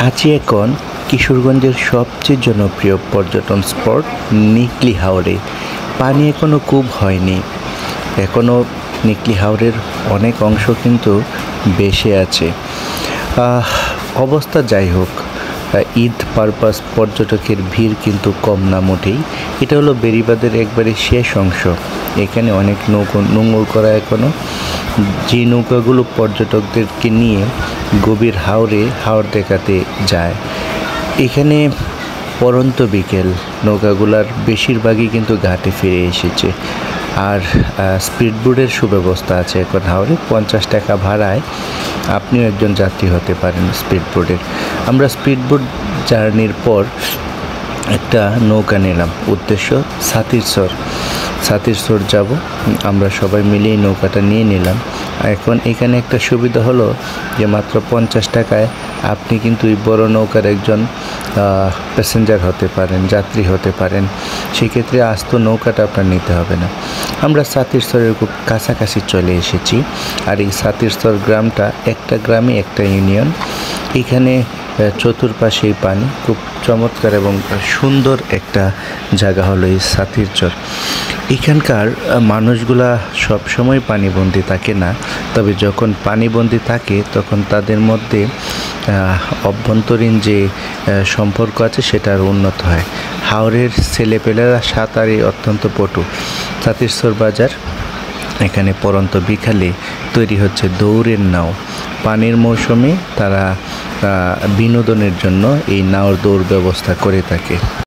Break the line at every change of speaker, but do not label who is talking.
আছি এখন কিশোরগঞ্জের সবচেয়ে জনপ্রিয় পর্যটন স্পট নিকলি হাওরে। পানি এখনও খুব হয়নি, এখনও নিকলি হাওরের অনেক অংশ কিন্তু বেশি আছে। অবস্থা যাই হোক, ঈদ পারপাস পর্যটকের ভিড় কিন্তু কম না মোটেই। এটা হলো বেড়িবাঁধের একবারে শেষ অংশ। এখানে অনেক নোঙর করা এখনও, যে নৌকাগুলো পর্যটকদেরকে নিয়ে গভীর হাওর দেখাতে যায়। এখানে পরন্ত বিকেল, নৌকাগুলার বেশিরভাগই কিন্তু ঘাটে ফিরে এসেছে। আর স্পিডবোটের সুব্যবস্থা আছে এখন হাওরে। 50 টাকা ভাড়ায় আপনিও একজন যাত্রী হতে পারেন স্পিডবোটের। আমরা স্পিডবোট জার্নির পর একটা নৌকা নিলাম, উদ্দেশ্য সাতিরসর যাব। আমরা সবাই মিলেই নৌকাটা নিয়ে নিলাম। এখন এখানে একটা সুবিধা হলো যে মাত্র 50 টাকায় আপনি কিন্তু এই বড় নৌকার একজন প্যাসেঞ্জার হতে পারেন, যাত্রী হতে পারেন। সেক্ষেত্রে আস্ত নৌকাটা আপনার নিতে হবে না। আমরা সাতিরসরের খুব কাছাকাছি চলে এসেছি। আর এই সাতিরসর গ্রামটা একটা গ্রামে একটা ইউনিয়ন। এখানে চতুর্পাশেই পানি, খুব চমৎকার এবং সুন্দর একটা জায়গা হলো এই সাতিরচর। এখানকার মানুষগুলা সবসময় পানিবন্দী থাকে না, তবে যখন পানিবন্দী থাকে তখন তাদের মধ্যে অভ্যন্তরীণ যে সম্পর্ক আছে সেটা আরও উন্নত হয়। হাওরের ছেলেপেলেরা সাঁতারে অত্যন্ত পটু। সাতিরসর বাজার, এখানে পরন্ত বিকালে তৈরি হচ্ছে দৌড়ের নাও। পানির মৌসুমে তারা বিনোদনের জন্য এই নাওর দৌড় ব্যবস্থা করে থাকে।